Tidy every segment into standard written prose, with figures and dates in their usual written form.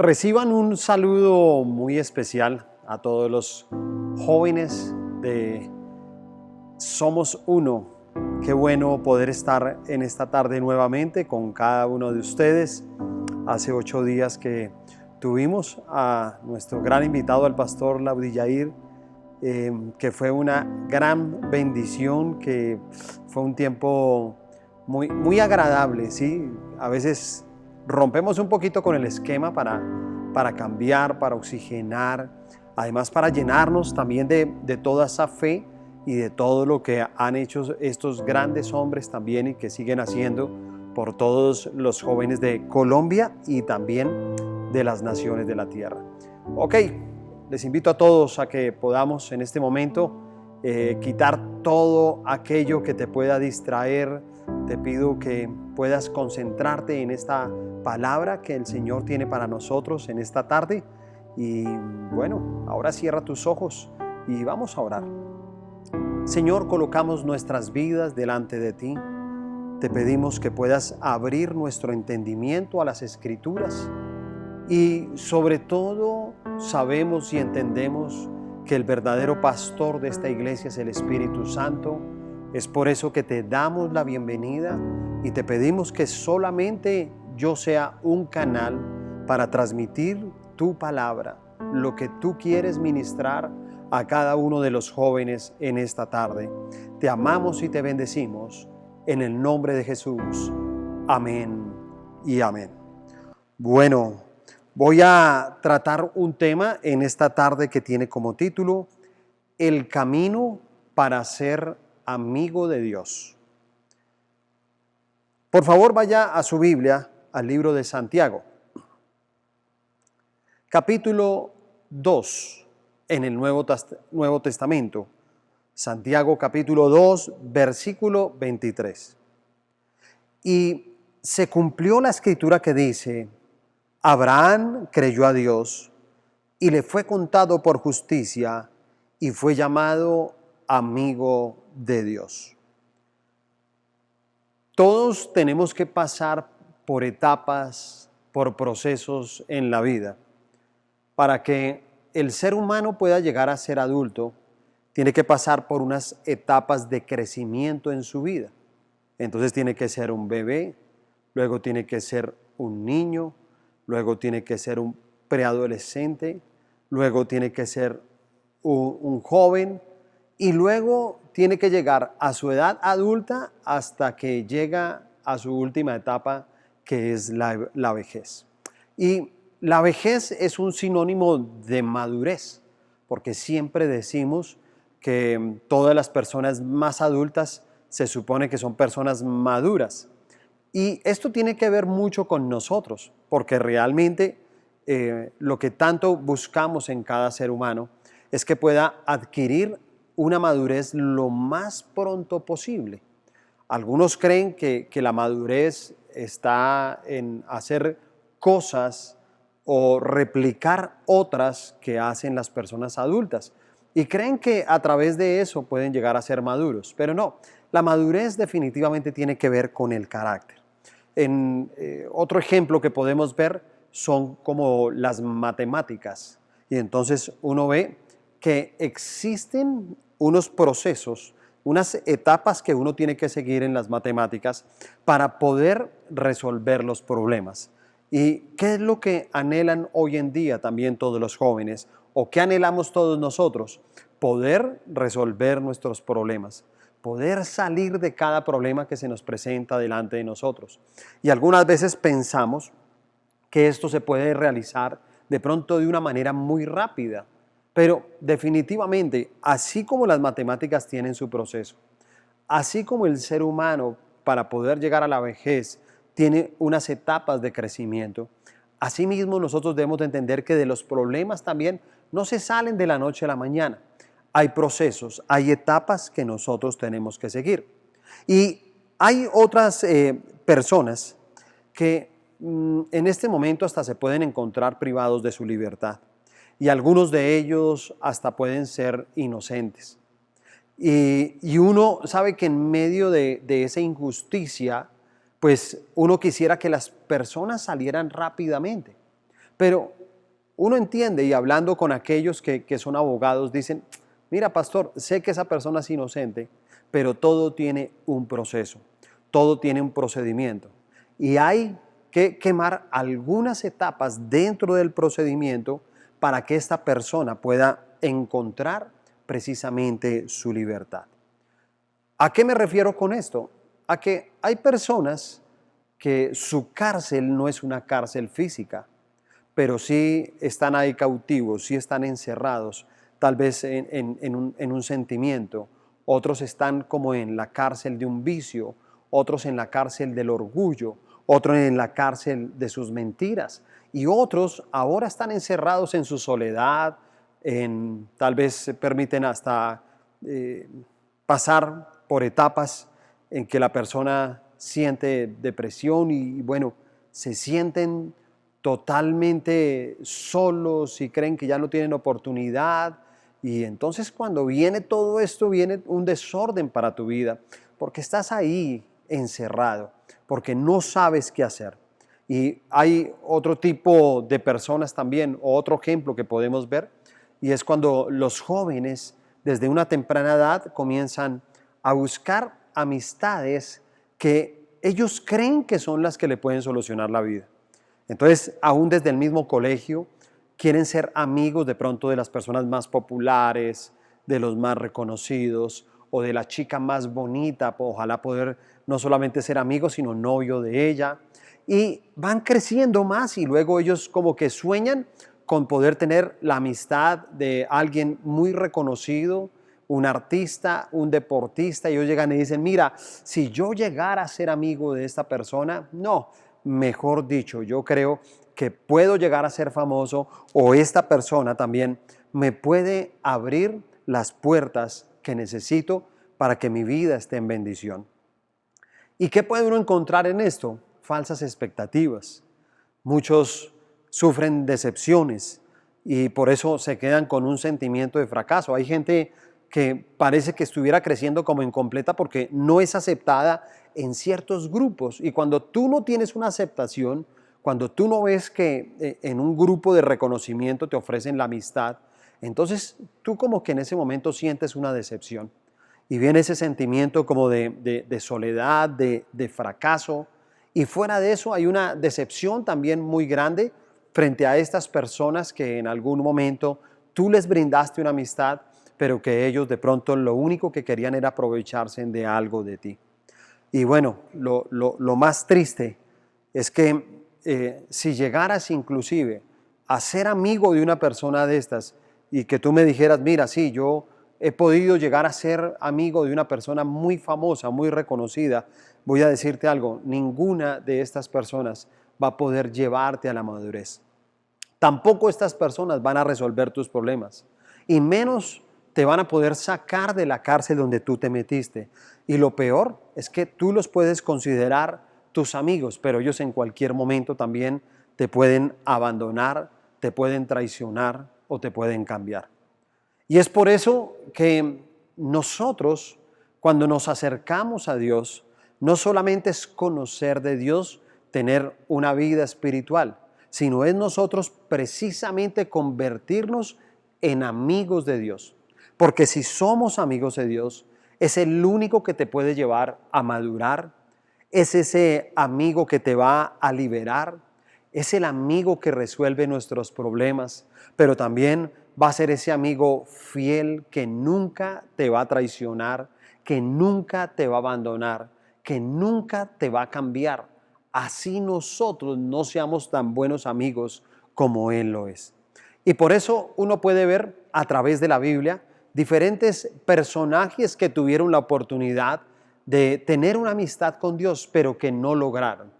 Reciban un saludo muy especial a todos los jóvenes de Somos Uno. Qué bueno poder estar en esta tarde nuevamente con cada uno de ustedes. Hace 8 días que tuvimos a nuestro gran invitado, al pastor Laudillair, que fue una gran bendición, que fue un tiempo muy agradable, ¿sí? A veces rompemos un poquito con el esquema para cambiar, para oxigenar, además para llenarnos también de toda esa fe y de todo lo que han hecho estos grandes hombres también y que siguen haciendo por todos los jóvenes de Colombia y también de las naciones de la tierra. Ok, les invito a todos a que podamos en este momento quitar todo aquello que te pueda distraer. Te pido que puedas concentrarte en esta palabra que el Señor tiene para nosotros en esta tarde. Y bueno, ahora cierra tus ojos y vamos a orar. Señor, colocamos nuestras vidas delante de ti. Te pedimos que puedas abrir nuestro entendimiento a las Escrituras y sobre todo sabemos y entendemos que el verdadero pastor de esta iglesia es el Espíritu Santo. Es por eso que te damos la bienvenida y te pedimos que solamente yo sea un canal para transmitir tu palabra, lo que tú quieres ministrar a cada uno de los jóvenes en esta tarde. Te amamos y te bendecimos en el nombre de Jesús. Amén y amén. Bueno, voy a tratar un tema en esta tarde que tiene como título El camino para ser amigo de Dios. Por favor, vaya a su Biblia, al libro de Santiago, capítulo 2, en el Nuevo Testamento. Santiago capítulo 2, versículo 23. Y se cumplió la escritura que dice: Abraham creyó a Dios y le fue contado por justicia y fue llamado amigo de Dios. Todos tenemos que pasar por etapas, por procesos en la vida. Para que el ser humano pueda llegar a ser adulto, tiene que pasar por unas etapas de crecimiento en su vida. Entonces tiene que ser un bebé, luego tiene que ser un niño, luego tiene que ser un preadolescente, luego tiene que ser un joven y luego tiene que llegar a su edad adulta hasta que llega a su última etapa, que es la vejez. Y la vejez es un sinónimo de madurez, porque siempre decimos que todas las personas más adultas se supone que son personas maduras. Y esto tiene que ver mucho con nosotros, porque realmente lo que tanto buscamos en cada ser humano es que pueda adquirir una madurez lo más pronto posible. Algunos creen que la madurez está en hacer cosas o replicar otras que hacen las personas adultas y creen que a través de eso pueden llegar a ser maduros, pero no, la madurez definitivamente tiene que ver con el carácter. Otro ejemplo que podemos ver son como las matemáticas, y entonces uno ve que existen unos procesos, unas etapas que uno tiene que seguir en las matemáticas para poder resolver los problemas. ¿Y qué es lo que anhelan hoy en día también todos los jóvenes? ¿O qué anhelamos todos nosotros? Poder resolver nuestros problemas, poder salir de cada problema que se nos presenta delante de nosotros. Y algunas veces pensamos que esto se puede realizar de pronto de una manera muy rápida, pero definitivamente, así como las matemáticas tienen su proceso, así como el ser humano para poder llegar a la vejez tiene unas etapas de crecimiento, asimismo nosotros debemos de entender que de los problemas también no se salen de la noche a la mañana. Hay procesos, hay etapas que nosotros tenemos que seguir. Y hay otras personas que en este momento hasta se pueden encontrar privados de su libertad. Y algunos de ellos hasta pueden ser inocentes. Y uno sabe que en medio de esa injusticia, pues uno quisiera que las personas salieran rápidamente. Pero uno entiende, y hablando con aquellos que son abogados, dicen, mira pastor, sé que esa persona es inocente, pero todo tiene un proceso, todo tiene un procedimiento. Y hay que quemar algunas etapas dentro del procedimiento para que esta persona pueda encontrar precisamente su libertad. ¿A qué me refiero con esto? A que hay personas que su cárcel no es una cárcel física, pero sí están ahí cautivos, sí están encerrados, tal vez en un sentimiento. Otros están como en la cárcel de un vicio, otros en la cárcel del orgullo, otros en la cárcel de sus mentiras. Y otros ahora están encerrados en su soledad, tal vez se permiten hasta pasar por etapas en que la persona siente depresión y bueno, se sienten totalmente solos y creen que ya no tienen oportunidad. Y entonces cuando viene todo esto, viene un desorden para tu vida, porque estás ahí encerrado, porque no sabes qué hacer. Y hay otro tipo de personas también, o otro ejemplo que podemos ver, y es cuando los jóvenes desde una temprana edad comienzan a buscar amistades que ellos creen que son las que le pueden solucionar la vida. Entonces, aún desde el mismo colegio, quieren ser amigos de pronto de las personas más populares, de los más reconocidos o de la chica más bonita, ojalá poder no solamente ser amigos, sino novio de ella. Y van creciendo más y luego ellos como que sueñan con poder tener la amistad de alguien muy reconocido, un artista, un deportista, y ellos llegan y dicen, mira, si yo llegara a ser amigo de esta persona, no, mejor dicho, yo creo que puedo llegar a ser famoso o esta persona también me puede abrir las puertas que necesito para que mi vida esté en bendición. ¿Y qué puede uno encontrar en esto? Falsas expectativas. Muchos sufren decepciones y por eso se quedan con un sentimiento de fracaso. Hay gente que parece que estuviera creciendo como incompleta porque no es aceptada en ciertos grupos. Y cuando tú no tienes una aceptación, cuando tú no ves que en un grupo de reconocimiento te ofrecen la amistad, entonces tú como que en ese momento sientes una decepción. Y viene ese sentimiento como de soledad, de fracaso. Y fuera de eso hay una decepción también muy grande frente a estas personas que en algún momento tú les brindaste una amistad, pero que ellos de pronto lo único que querían era aprovecharse de algo de ti. Y bueno, lo más triste es que si llegaras inclusive a ser amigo de una persona de estas y que tú me dijeras, mira, sí, yo he podido llegar a ser amigo de una persona muy famosa, muy reconocida, voy a decirte algo, ninguna de estas personas va a poder llevarte a la madurez. Tampoco estas personas van a resolver tus problemas y menos te van a poder sacar de la cárcel donde tú te metiste. Y lo peor es que tú los puedes considerar tus amigos, pero ellos en cualquier momento también te pueden abandonar, te pueden traicionar o te pueden cambiar. Y es por eso que nosotros, cuando nos acercamos a Dios, no solamente es conocer de Dios, tener una vida espiritual, sino es nosotros precisamente convertirnos en amigos de Dios. Porque si somos amigos de Dios, es el único que te puede llevar a madurar, es ese amigo que te va a liberar, es el amigo que resuelve nuestros problemas, pero también va a ser ese amigo fiel que nunca te va a traicionar, que nunca te va a abandonar, que nunca te va a cambiar. Así nosotros no seamos tan buenos amigos como Él lo es. Y por eso uno puede ver a través de la Biblia diferentes personajes que tuvieron la oportunidad de tener una amistad con Dios, pero que no lograron.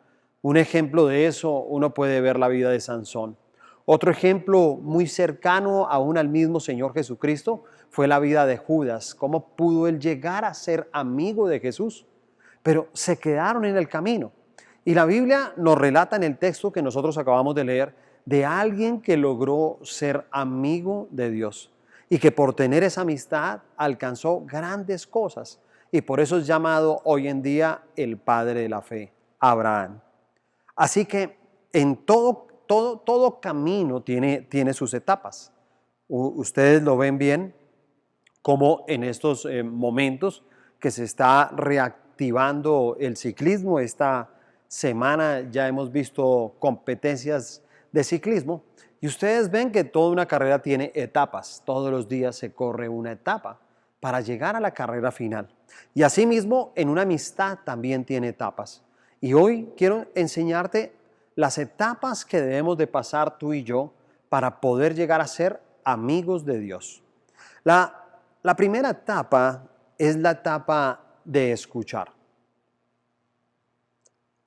Un ejemplo de eso, uno puede ver la vida de Sansón. Otro ejemplo muy cercano aún al mismo Señor Jesucristo fue la vida de Judas. ¿Cómo pudo él llegar a ser amigo de Jesús? Pero se quedaron en el camino. Y la Biblia nos relata en el texto que nosotros acabamos de leer de alguien que logró ser amigo de Dios y que por tener esa amistad alcanzó grandes cosas. Y por eso es llamado hoy en día el padre de la fe, Abraham. Así que en todo camino tiene sus etapas. Ustedes lo ven bien, como en estos momentos que se está reactivando el ciclismo. Esta semana ya hemos visto competencias de ciclismo y ustedes ven que toda una carrera tiene etapas. Todos los días se corre una etapa para llegar a la carrera final. Y asimismo, en una amistad también tiene etapas. Y hoy quiero enseñarte las etapas que debemos de pasar tú y yo para poder llegar a ser amigos de Dios. La primera etapa es la etapa de escuchar.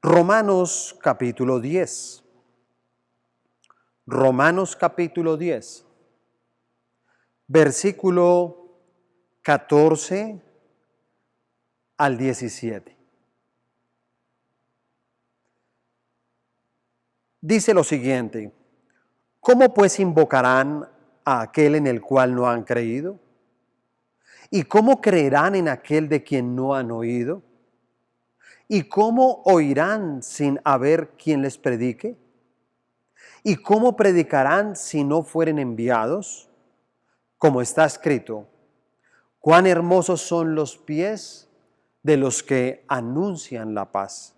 Romanos capítulo 10. Romanos capítulo 10. Versículo 14 al 17. Dice lo siguiente: ¿cómo pues invocarán a aquel en el cual no han creído? ¿Y cómo creerán en aquel de quien no han oído? ¿Y cómo oirán sin haber quien les predique? ¿Y cómo predicarán si no fueren enviados? Como está escrito: cuán hermosos son los pies de los que anuncian la paz,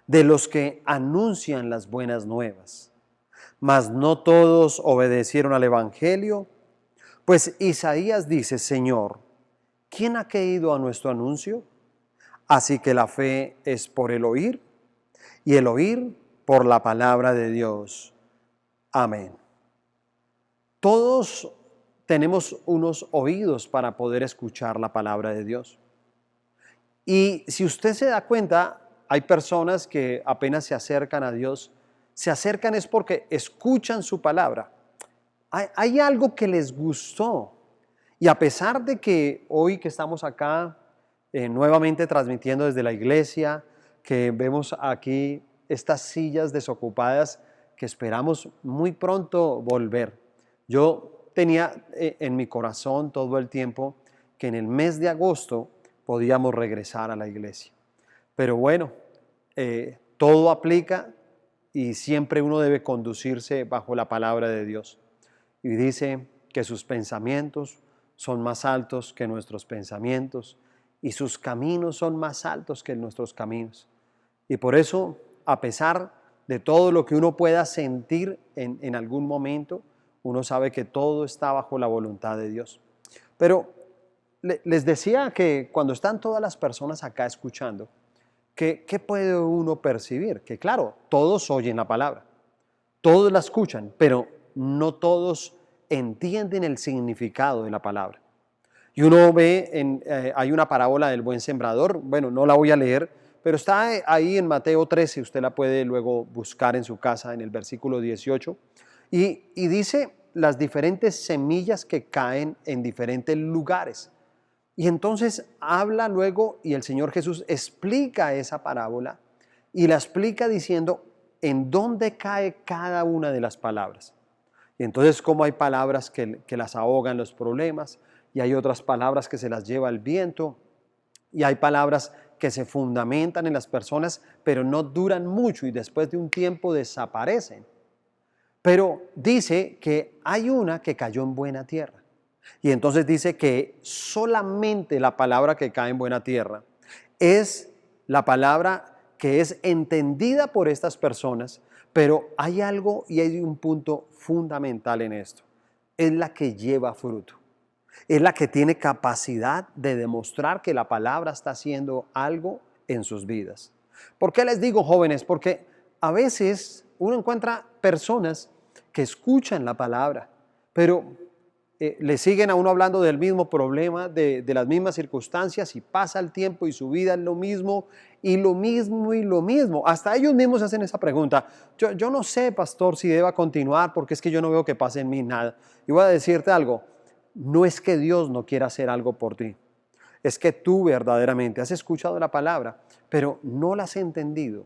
de los que anuncian las buenas nuevas. Mas no todos obedecieron al evangelio, pues Isaías dice: Señor, ¿quién ha creído a nuestro anuncio? Así que la fe es por el oír, y el oír por la palabra de Dios. Amén. Todos tenemos unos oídos para poder escuchar la palabra de Dios. Y si usted se da cuenta, hay personas que apenas se acercan a Dios, se acercan es porque escuchan su palabra. Hay algo que les gustó. Y a pesar de que hoy que estamos acá nuevamente transmitiendo desde la iglesia, que vemos aquí estas sillas desocupadas que esperamos muy pronto volver. Yo tenía en mi corazón todo el tiempo que en el mes de agosto podíamos regresar a la iglesia. Pero bueno, todo aplica y siempre uno debe conducirse bajo la palabra de Dios. Y dice que sus pensamientos son más altos que nuestros pensamientos y sus caminos son más altos que nuestros caminos. Y por eso, a pesar de todo lo que uno pueda sentir en algún momento, uno sabe que todo está bajo la voluntad de Dios. Pero les decía que cuando están todas las personas acá escuchando, ¿qué puede uno percibir? Que claro, todos oyen la palabra, todos la escuchan, pero no todos entienden el significado de la palabra. Y uno ve, hay una parábola del buen sembrador, bueno, no la voy a leer, pero está ahí en Mateo 13, usted la puede luego buscar en su casa en el versículo 18, y dice las diferentes semillas que caen en diferentes lugares. Y entonces habla luego y el Señor Jesús explica esa parábola y la explica diciendo en dónde cae cada una de las palabras. Y entonces cómo hay palabras que las ahogan los problemas y hay otras palabras que se las lleva el viento y hay palabras que se fundamentan en las personas pero no duran mucho y después de un tiempo desaparecen. Pero dice que hay una que cayó en buena tierra. Y entonces dice que solamente la palabra que cae en buena tierra es la palabra que es entendida por estas personas, pero hay algo y hay un punto fundamental en esto. Es la que lleva fruto. Es la que tiene capacidad de demostrar que la palabra está haciendo algo en sus vidas. ¿Por qué les digo jóvenes? Porque a veces uno encuentra personas que escuchan la palabra, pero le siguen a uno hablando del mismo problema, de las mismas circunstancias y pasa el tiempo y su vida es lo mismo y lo mismo y lo mismo. Hasta ellos mismos hacen esa pregunta. Yo no sé, pastor, si deba continuar porque es que yo no veo que pase en mí nada. Y voy a decirte algo, no es que Dios no quiera hacer algo por ti. Es que tú verdaderamente has escuchado la palabra, pero no la has entendido.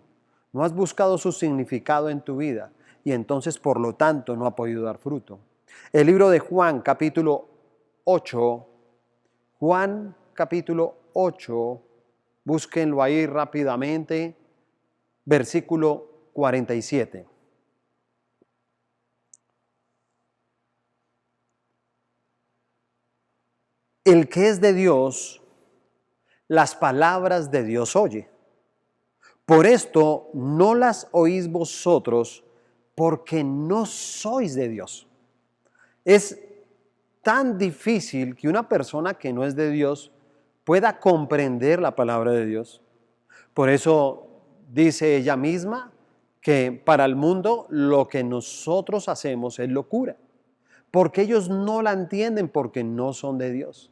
No has buscado su significado en tu vida y entonces por lo tanto no ha podido dar fruto. El libro de Juan capítulo 8, Juan capítulo 8, búsquenlo ahí rápidamente, versículo 47. El que es de Dios, las palabras de Dios oye. Por esto no las oís vosotros, porque no sois de Dios. Es tan difícil que una persona que no es de Dios pueda comprender la palabra de Dios. Por eso dice ella misma que para el mundo lo que nosotros hacemos es locura, porque ellos no la entienden porque no son de Dios.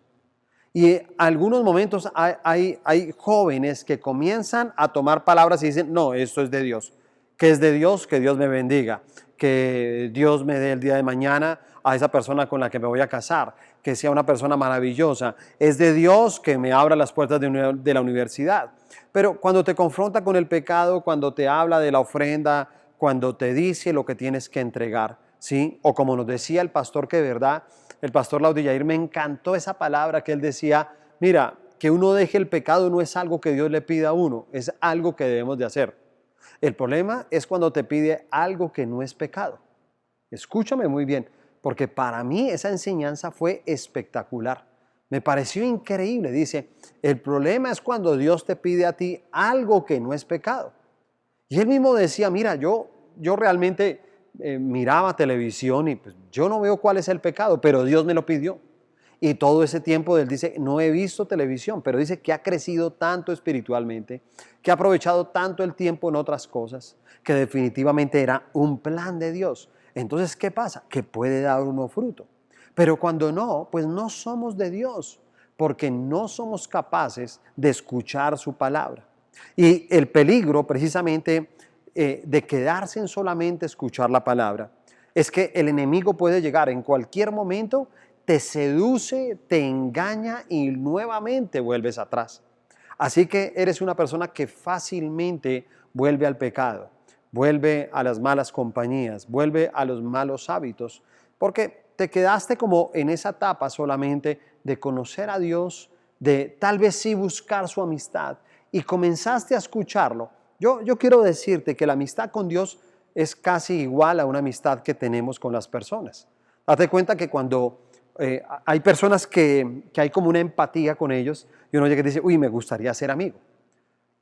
Y en algunos momentos hay jóvenes que comienzan a tomar palabras y dicen, no, esto es de Dios. ¿Qué es de Dios? Que Dios me bendiga, que Dios me dé el día de mañana a esa persona con la que me voy a casar, que sea una persona maravillosa. Es de Dios que me abra las puertas de la universidad. Pero cuando te confronta con el pecado, cuando te habla de la ofrenda, cuando te dice lo que tienes que entregar, ¿sí? O como nos decía el pastor, que de verdad, el pastor Laudillair, me encantó esa palabra que él decía, mira, que uno deje el pecado no es algo que Dios le pida a uno, es algo que debemos de hacer. El problema es cuando te pide algo que no es pecado. Escúchame muy bien, porque para mí esa enseñanza fue espectacular. Me pareció increíble. Dice, el problema es cuando Dios te pide a ti algo que no es pecado. Y él mismo decía, mira, yo realmente miraba televisión y pues, yo no veo cuál es el pecado, pero Dios me lo pidió. Y todo ese tiempo él dice, no he visto televisión, pero dice que ha crecido tanto espiritualmente, que ha aprovechado tanto el tiempo en otras cosas, que definitivamente era un plan de Dios. Entonces, ¿qué pasa? Que puede dar uno fruto. Pero cuando no, pues no somos de Dios, porque no somos capaces de escuchar su palabra. Y el peligro precisamente de quedarse en solamente escuchar la palabra es que el enemigo puede llegar en cualquier momento, te seduce, te engaña y nuevamente vuelves atrás. Así que eres una persona que fácilmente vuelve al pecado, vuelve a las malas compañías, vuelve a los malos hábitos, porque te quedaste como en esa etapa solamente de conocer a Dios, de tal vez sí buscar su amistad y comenzaste a escucharlo. Yo quiero decirte que la amistad con Dios es casi igual a una amistad que tenemos con las personas. Date cuenta que cuando hay personas que hay como una empatía con ellos y uno llega y dice, uy, me gustaría ser amigo.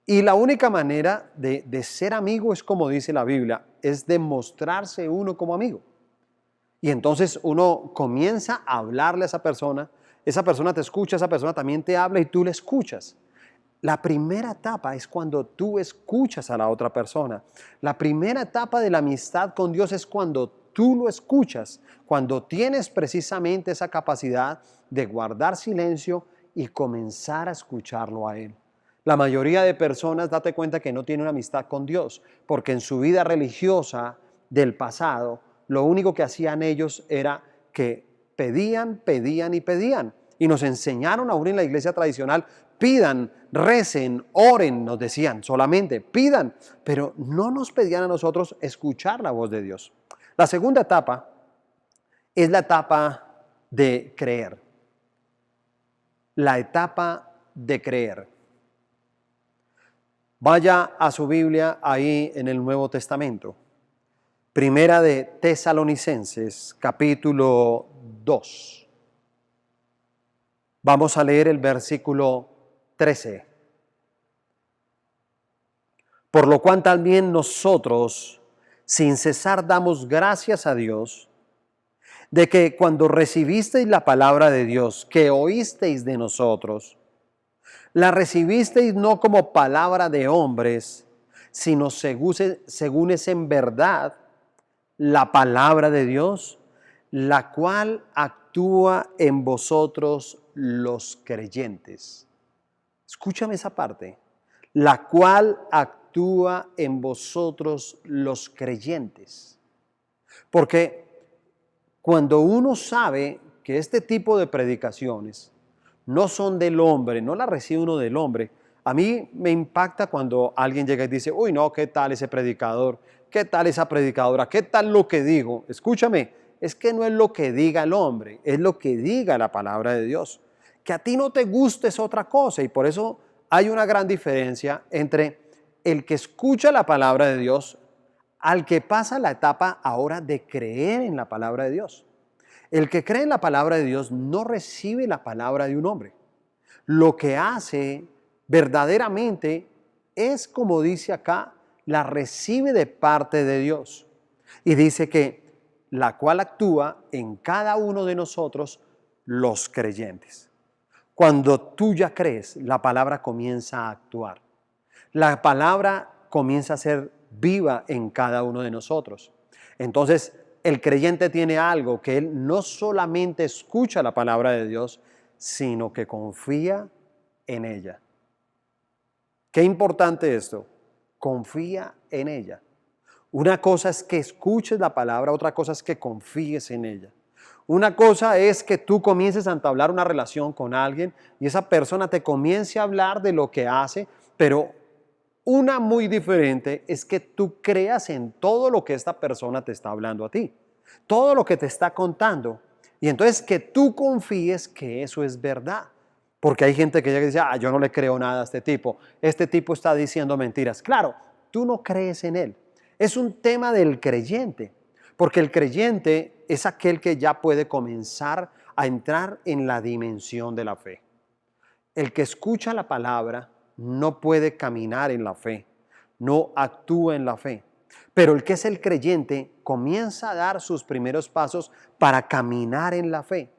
Y la única manera de ser amigo es como dice la Biblia, es demostrarse uno como amigo. Y entonces uno comienza a hablarle a esa persona te escucha, esa persona también te habla y tú le escuchas. La primera etapa es cuando tú escuchas a la otra persona. La primera etapa de la amistad con Dios es cuando tú lo escuchas, cuando tienes precisamente esa capacidad de guardar silencio y comenzar a escucharlo a Él. La mayoría de personas, date cuenta que no tienen una amistad con Dios, porque en su vida religiosa del pasado, lo único que hacían ellos era que pedían, pedían y pedían. Y nos enseñaron aún en la iglesia tradicional, pidan, recen, oren, nos decían, solamente pidan, pero no nos pedían a nosotros escuchar la voz de Dios. La segunda etapa es la etapa de creer. La etapa de creer. Vaya a su Biblia ahí en el Nuevo Testamento. Primera de Tesalonicenses, capítulo 2. Vamos a leer el versículo 13. Por lo cual también nosotros, sin cesar, damos gracias a Dios, de que cuando recibisteis la palabra de Dios, que oísteis de nosotros, la recibisteis no como palabra de hombres, sino según es en verdad la palabra de Dios, la cual actúa en vosotros los creyentes. Escúchame esa parte. La cual actúa en vosotros los creyentes. Porque cuando uno sabe que este tipo de predicaciones no son del hombre, no las recibe uno del hombre, a mí me impacta cuando alguien llega y dice, uy, no, ¿qué tal ese predicador? ¿Qué tal esa predicadora? ¿Qué tal lo que digo? Escúchame, es que no es lo que diga el hombre, es lo que diga la palabra de Dios. Que a ti no te guste es otra cosa y por eso hay una gran diferencia entre el que escucha la palabra de Dios al que pasa la etapa ahora de creer en la palabra de Dios. El que cree en la palabra de Dios no recibe la palabra de un hombre. Lo que hace verdaderamente es, como dice acá, la recibe de parte de Dios. Y dice que la cual actúa en cada uno de nosotros, los creyentes. Cuando tú ya crees, la palabra comienza a actuar. La palabra comienza a ser viva en cada uno de nosotros. Entonces, el creyente tiene algo, que él no solamente escucha la palabra de Dios, sino que confía en ella. Qué importante esto. Confía en ella. Una cosa es que escuches la palabra, otra cosa es que confíes en ella. Una cosa es que tú comiences a entablar una relación con alguien y esa persona te comience a hablar de lo que hace, pero una muy diferente es que tú creas en todo lo que esta persona te está hablando a ti, todo lo que te está contando. Y entonces que tú confíes que eso es verdad. Porque hay gente que llega y dice, yo no le creo nada a este tipo está diciendo mentiras. Claro, tú no crees en él. Es un tema del creyente, porque el creyente es aquel que ya puede comenzar a entrar en la dimensión de la fe. El que escucha la palabra no puede caminar en la fe, no actúa en la fe. Pero el que es el creyente comienza a dar sus primeros pasos para caminar en la fe.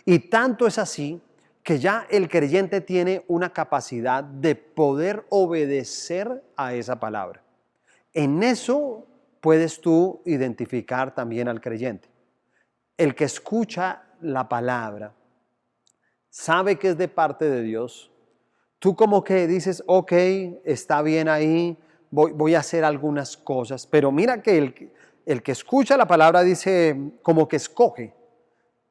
Y tanto es así que ya el creyente tiene una capacidad de poder obedecer a esa palabra. En eso puedes tú identificar también al creyente. El que escucha la palabra, sabe que es de parte de Dios. Tú como que dices, ok, está bien ahí, voy a hacer algunas cosas. Pero mira que el que escucha la palabra dice como que escoge.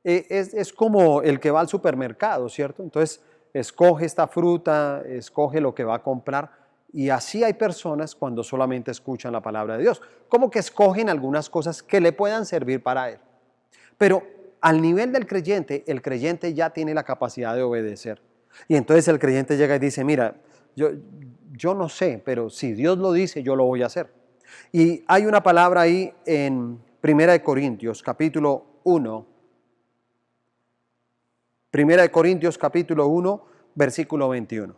Es como el que va al supermercado, ¿cierto? Entonces, escoge esta fruta, escoge lo que va a comprar. Y así hay personas cuando solamente escuchan la palabra de Dios, como que escogen algunas cosas que le puedan servir para él. Pero al nivel del creyente, el creyente ya tiene la capacidad de obedecer. Y entonces el creyente llega y dice, mira, yo no sé, pero si Dios lo dice, yo lo voy a hacer. Y hay una palabra ahí en 1 Corintios, capítulo 1, 1 Corintios capítulo 1, versículo 21.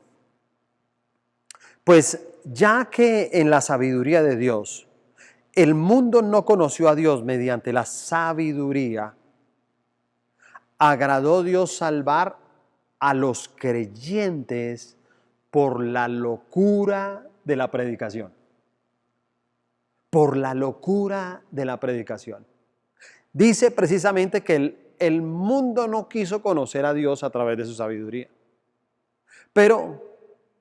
Pues ya que en la sabiduría de Dios, el mundo no conoció a Dios mediante la sabiduría, agradó Dios salvar a los creyentes por la locura de la predicación. Por la locura de la predicación. Dice precisamente que el mundo no quiso conocer a Dios a través de su sabiduría. Pero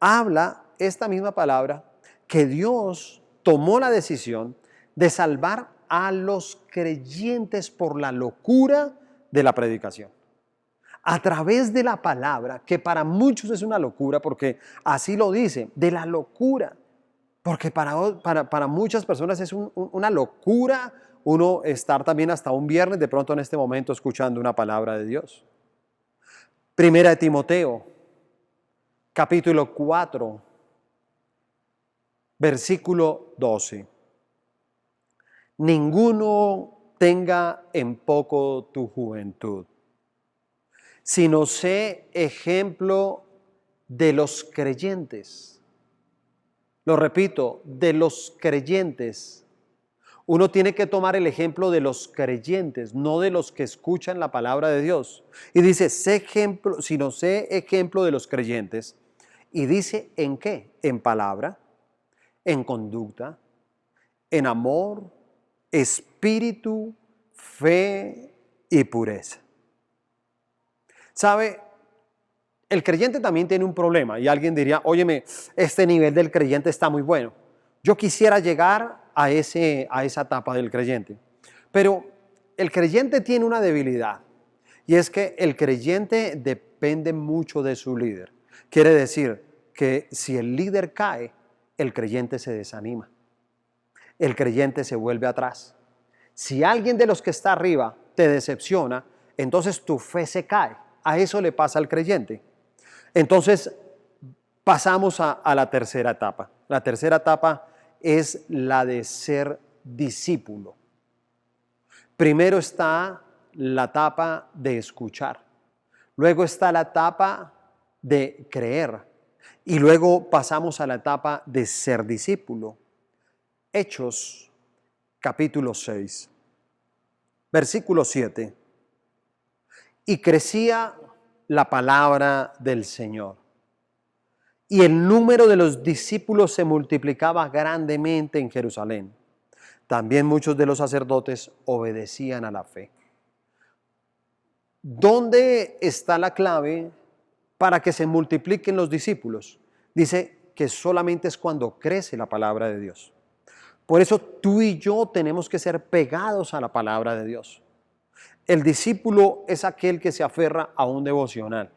habla esta misma palabra que Dios tomó la decisión de salvar a los creyentes por la locura de la predicación. A través de la palabra, que para muchos es una locura, porque así lo dice, de la locura. Porque para muchas personas es una locura uno estar también hasta un viernes de pronto en este momento escuchando una palabra de Dios. Primera de Timoteo, capítulo 4, versículo 12. Ninguno tenga en poco tu juventud, sino sé ejemplo de los creyentes. Lo repito, de los creyentes. Uno tiene que tomar el ejemplo de los creyentes, no de los que escuchan la palabra de Dios. Y dice, sé ejemplo, sino sé ejemplo de los creyentes. Y dice, ¿en qué? En palabra, en conducta, en amor, espíritu, fe y pureza. ¿Sabe? El creyente también tiene un problema y alguien diría, óyeme, este nivel del creyente está muy bueno. Yo quisiera llegar a esa etapa del creyente. Pero el creyente tiene una debilidad y es que el creyente depende mucho de su líder. Quiere decir que si el líder cae, el creyente se desanima. El creyente se vuelve atrás. Si alguien de los que está arriba te decepciona, entonces tu fe se cae. A eso le pasa al creyente. Entonces pasamos a la tercera etapa. La tercera etapa es la de ser discípulo. Primero está la etapa de escuchar. Luego está la etapa de creer. Y luego pasamos a la etapa de ser discípulo. Hechos, capítulo 6, versículo 7. Y crecía la palabra del Señor, y el número de los discípulos se multiplicaba grandemente en Jerusalén. También muchos de los sacerdotes obedecían a la fe. ¿Dónde está la clave para que se multipliquen los discípulos? Dice que solamente es cuando crece la palabra de Dios. Por eso tú y yo tenemos que ser pegados a la palabra de Dios. El discípulo es aquel que se aferra a un devocional.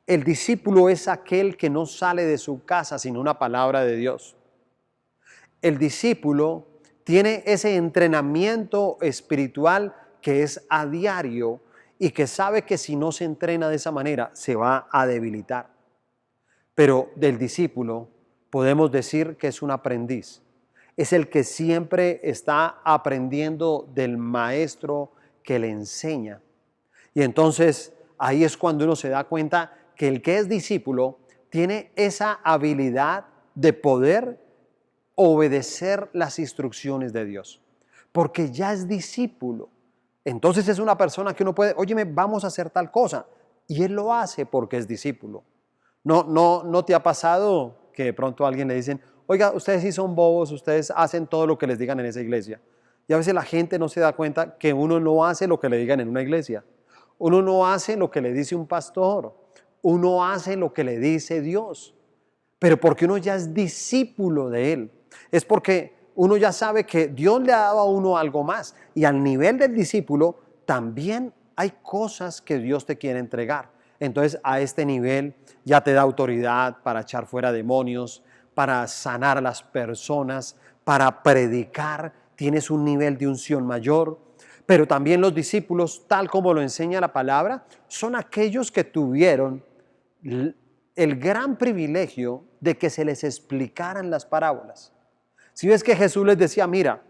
El discípulo es aquel que no sale de su casa sin una palabra de Dios. El discípulo tiene ese entrenamiento espiritual que es a diario y que sabe que si no se entrena de esa manera se va a debilitar. Pero del discípulo podemos decir que es un aprendiz. Es el que siempre está aprendiendo del maestro que le enseña. Y entonces ahí es cuando uno se da cuenta que el que es discípulo tiene esa habilidad de poder obedecer las instrucciones de Dios, porque ya es discípulo. Entonces es una persona que uno puede, óyeme, vamos a hacer tal cosa, y él lo hace porque es discípulo. ¿No te ha pasado que de pronto a alguien le dicen, oiga, ustedes sí son bobos, ustedes hacen todo lo que les digan en esa iglesia? Y a veces la gente no se da cuenta que uno no hace lo que le digan en una iglesia. Uno no hace lo que le dice un pastor. Uno hace lo que le dice Dios. Pero porque uno ya es discípulo de Él. Es porque uno ya sabe que Dios le ha dado a uno algo más. Y al nivel del discípulo también hay cosas que Dios te quiere entregar. Entonces a este nivel ya te da autoridad para echar fuera demonios, para sanar a las personas, para predicar. Tienes un nivel de unción mayor. Pero también los discípulos, tal como lo enseña la palabra, son aquellos que tuvieron el gran privilegio de que se les explicaran las parábolas. Si ves que Jesús les decía, mira,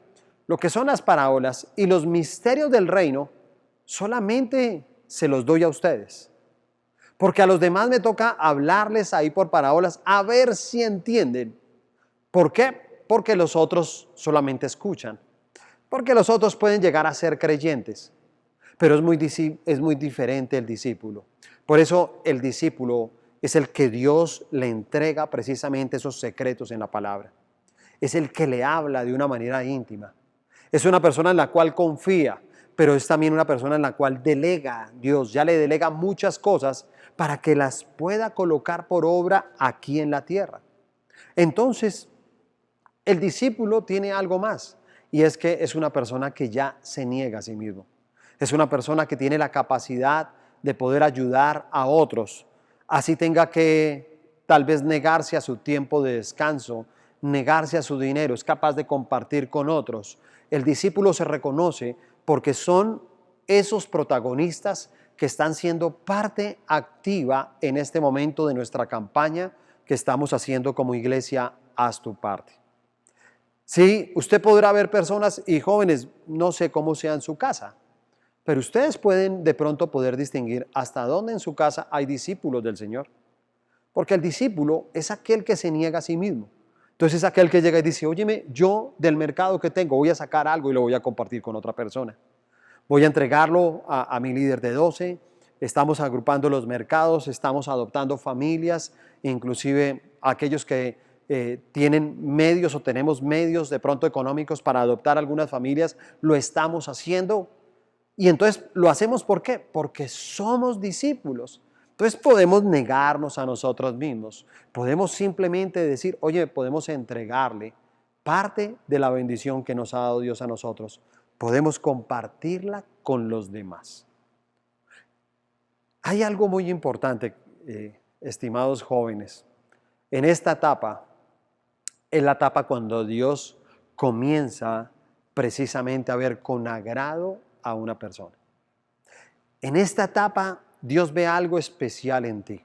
lo que son las parábolas y los misterios del reino, solamente se los doy a ustedes. Porque a los demás me toca hablarles ahí por parábolas a ver si entienden. ¿Por qué? Porque los otros solamente escuchan. Porque los otros pueden llegar a ser creyentes. Pero es muy diferente el discípulo. Por eso el discípulo es el que Dios le entrega precisamente esos secretos en la palabra. Es el que le habla de una manera íntima. Es una persona en la cual confía, pero es también una persona en la cual delega. Dios ya le delega muchas cosas para que las pueda colocar por obra aquí en la tierra. Entonces, el discípulo tiene algo más, y es que es una persona que ya se niega a sí mismo. Es una persona que tiene la capacidad de poder ayudar a otros, así tenga que tal vez negarse a su tiempo de descanso, negarse a su dinero, es capaz de compartir con otros. El discípulo se reconoce porque son esos protagonistas que están siendo parte activa en este momento de nuestra campaña que estamos haciendo como iglesia Haz tu parte. Sí, usted podrá ver personas y jóvenes, no sé cómo sea en su casa, pero ustedes pueden de pronto poder distinguir hasta dónde en su casa hay discípulos del Señor. Porque el discípulo es aquel que se niega a sí mismo. Entonces es aquel que llega y dice, óyeme, yo del mercado que tengo voy a sacar algo y lo voy a compartir con otra persona. Voy a entregarlo a mi líder de 12, estamos agrupando los mercados, estamos adoptando familias, inclusive aquellos que tienen medios o tenemos medios de pronto económicos para adoptar algunas familias, lo estamos haciendo. Y entonces lo hacemos ¿por qué? Porque somos discípulos. Entonces podemos negarnos a nosotros mismos. Podemos simplemente decir, oye, podemos entregarle parte de la bendición que nos ha dado Dios a nosotros. Podemos compartirla con los demás. Hay algo muy importante, estimados jóvenes. En esta etapa, es la etapa cuando Dios comienza precisamente a ver con agrado a una persona. En esta etapa, Dios ve algo especial en ti.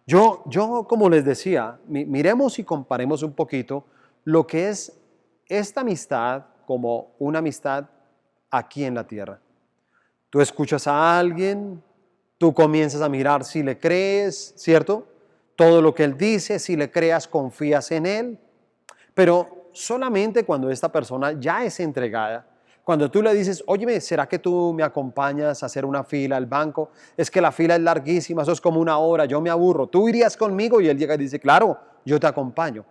Yo como les decía, miremos y comparemos un poquito lo que es esta amistad como una amistad aquí en la tierra. Tú escuchas a alguien, tú comienzas a mirar si le crees, ¿cierto? Todo lo que él dice, si le creas, confías en él. Pero solamente cuando esta persona ya es entregada, cuando tú le dices, óyeme, ¿será que tú me acompañas a hacer una fila al banco? Es que la fila es larguísima, eso es como una hora, yo me aburro. ¿Tú irías conmigo? Y él llega y dice, claro, yo te acompaño.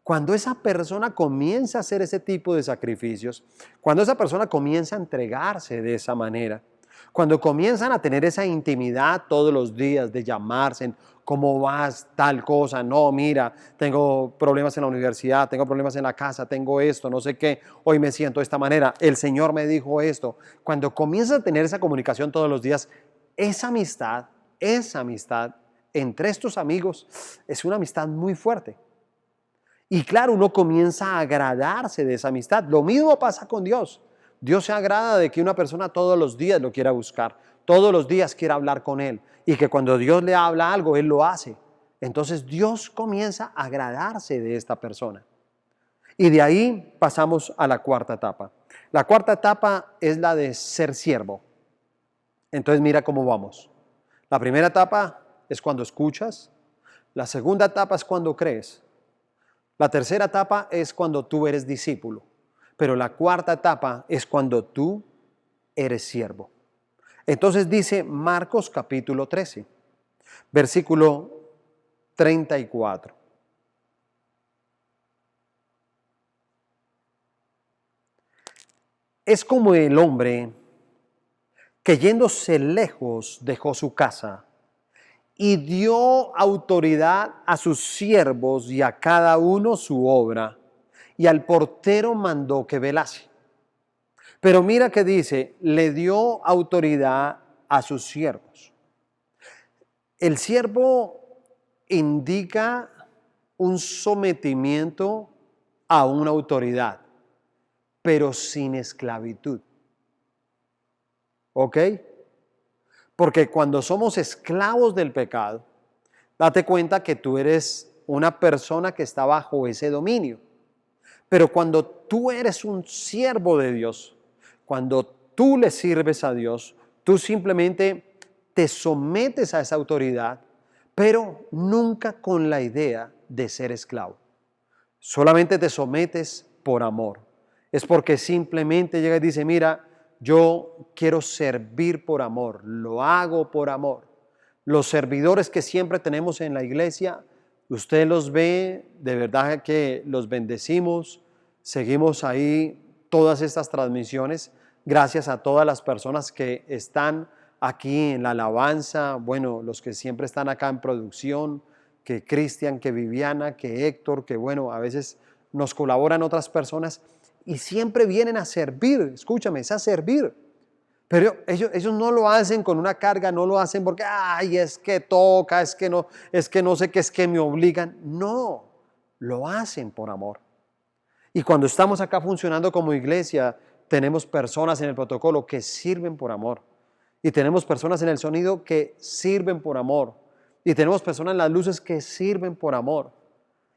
Cuando esa persona comienza a hacer ese tipo de sacrificios, cuando esa persona comienza a entregarse de esa manera, cuando comienzan a tener esa intimidad todos los días de llamarse, ¿cómo vas? Tal cosa, no, mira, tengo problemas en la universidad, tengo problemas en la casa, tengo esto, no sé qué, hoy me siento de esta manera, el Señor me dijo esto. Cuando comienzas a tener esa comunicación todos los días, esa amistad entre estos amigos es una amistad muy fuerte. Y claro, uno comienza a agradarse de esa amistad. Lo mismo pasa con Dios. Dios se agrada de que una persona todos los días lo quiera buscar, todos los días quiera hablar con Él y que cuando Dios le habla algo, Él lo hace. Entonces Dios comienza a agradarse de esta persona. Y de ahí pasamos a la cuarta etapa. La cuarta etapa es la de ser siervo. Entonces mira cómo vamos. La primera etapa es cuando escuchas. La segunda etapa es cuando crees. La tercera etapa es cuando tú eres discípulo, pero la cuarta etapa es cuando tú eres siervo. Entonces dice Marcos capítulo 13, versículo 34. Es como el hombre que yéndose lejos dejó su casa y dio autoridad a sus siervos y a cada uno su obra, y al portero mandó que velase. Pero mira que dice, le dio autoridad a sus siervos. El siervo indica un sometimiento a una autoridad, pero sin esclavitud. ¿Ok? Porque cuando somos esclavos del pecado, date cuenta que tú eres una persona que está bajo ese dominio. Pero cuando tú eres un siervo de Dios, cuando tú le sirves a Dios, tú simplemente te sometes a esa autoridad, pero nunca con la idea de ser esclavo. Solamente te sometes por amor. Es porque simplemente llega y dice, mira, yo quiero servir por amor, lo hago por amor. Los servidores que siempre tenemos en la iglesia, usted los ve, de verdad que los bendecimos, seguimos ahí todas estas transmisiones, gracias a todas las personas que están aquí en la alabanza, bueno, los que siempre están acá en producción, que Cristian, que Viviana, que Héctor, que bueno, a veces nos colaboran otras personas y siempre vienen a servir, escúchame, es a servir. Pero ellos no lo hacen con una carga, no lo hacen porque, ay, es que toca, es que no sé qué, es que me obligan. No, lo hacen por amor. Y cuando estamos acá funcionando como iglesia, tenemos personas en el protocolo que sirven por amor. Y tenemos personas en el sonido que sirven por amor. Y tenemos personas en las luces que sirven por amor.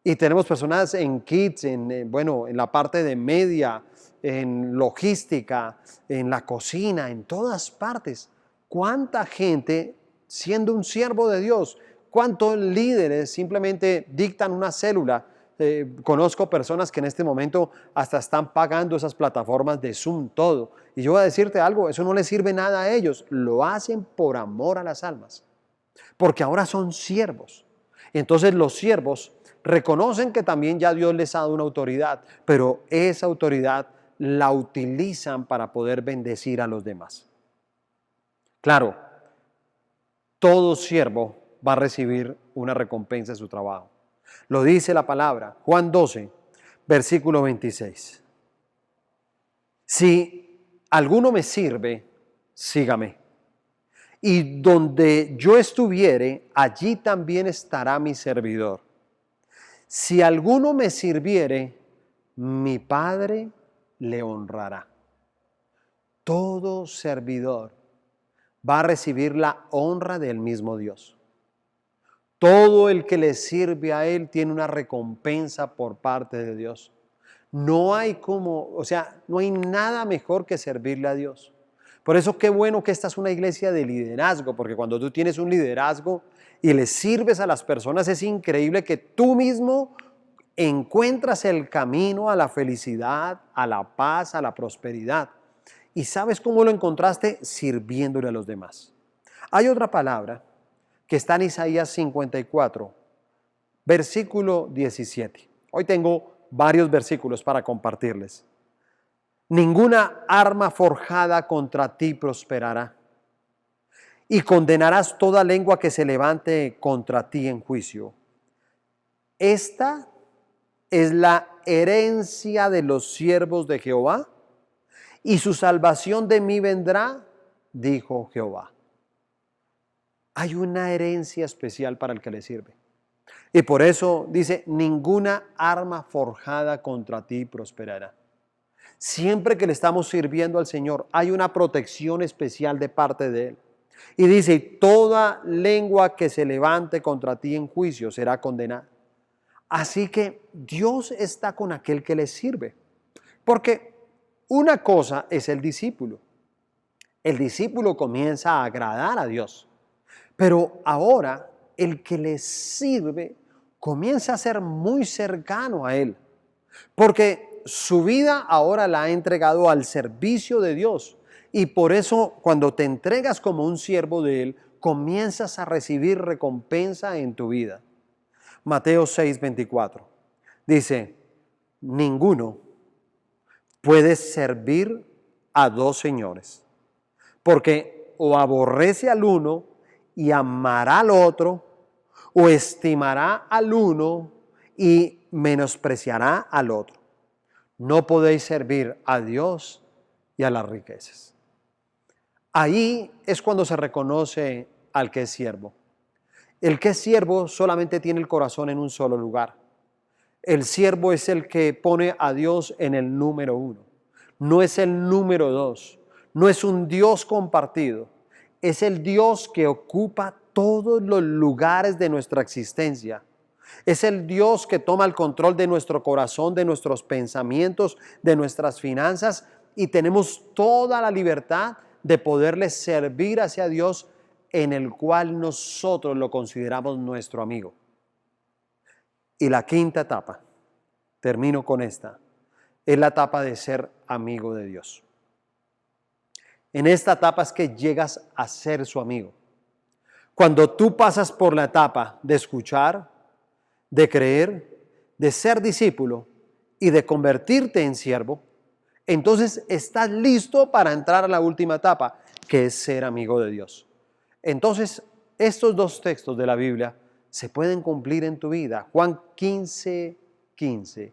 Y tenemos personas en kids, en la parte de media, en logística, en la cocina, en todas partes. ¿Cuánta gente siendo un siervo de Dios? ¿Cuántos líderes simplemente dictan una célula? Conozco personas que en este momento hasta están pagando esas plataformas de Zoom, todo. Y yo voy a decirte algo, eso no les sirve nada a ellos. Lo hacen por amor a las almas. Porque ahora son siervos. Entonces los siervos reconocen que también ya Dios les ha dado una autoridad, pero esa autoridad la utilizan para poder bendecir a los demás. Claro, todo siervo va a recibir una recompensa de su trabajo. Lo dice la palabra, Juan 12, versículo 26. Si alguno me sirve, sígame. Y donde yo estuviere, allí también estará mi servidor. Si alguno me sirviere, mi Padre le honrará. Todo servidor va a recibir la honra del mismo Dios. Todo el que le sirve a Él tiene una recompensa por parte de Dios. No hay no hay nada mejor que servirle a Dios. Por eso qué bueno que esta es una iglesia de liderazgo, porque cuando tú tienes un liderazgo y le sirves a las personas, es increíble que tú mismo encuentras el camino a la felicidad, a la paz, a la prosperidad. ¿Y sabes cómo lo encontraste? Sirviéndole a los demás. Hay otra palabra que está en Isaías 54, versículo 17. Hoy tengo varios versículos para compartirles. Ninguna arma forjada contra ti prosperará, y condenarás toda lengua que se levante contra ti en juicio. Esta es la herencia de los siervos de Jehová, y su salvación de mí vendrá, dijo Jehová. Hay una herencia especial para el que le sirve. Y por eso dice, ninguna arma forjada contra ti prosperará. Siempre que le estamos sirviendo al Señor, hay una protección especial de parte de Él. Y dice, toda lengua que se levante contra ti en juicio será condenada. Así que Dios está con aquel que le sirve. Porque una cosa es el discípulo. El discípulo comienza a agradar a Dios. Pero ahora el que le sirve comienza a ser muy cercano a Él. Porque su vida ahora la ha entregado al servicio de Dios. Y por eso cuando te entregas como un siervo de Él, comienzas a recibir recompensa en tu vida. Mateo 6:24 dice, ninguno puede servir a dos señores, porque o aborrece al uno y amará al otro, o estimará al uno y menospreciará al otro. No podéis servir a Dios y a las riquezas. Ahí es cuando se reconoce al que es siervo. El que es siervo solamente tiene el corazón en un solo lugar. El siervo es el que pone a Dios en el número 1. No es el número 2. No es un Dios compartido. Es el Dios que ocupa todos los lugares de nuestra existencia. Es el Dios que toma el control de nuestro corazón, de nuestros pensamientos, de nuestras finanzas, y tenemos toda la libertad de poderle servir hacia Dios, en el cual nosotros lo consideramos nuestro amigo. Y la quinta etapa, termino con esta, es la etapa de ser amigo de Dios. En esta etapa es que llegas a ser su amigo. Cuando tú pasas por la etapa de escuchar, de creer, de ser discípulo y de convertirte en siervo, entonces estás listo para entrar a la última etapa, que es ser amigo de Dios. Entonces, estos dos textos de la Biblia se pueden cumplir en tu vida. Juan 15:15.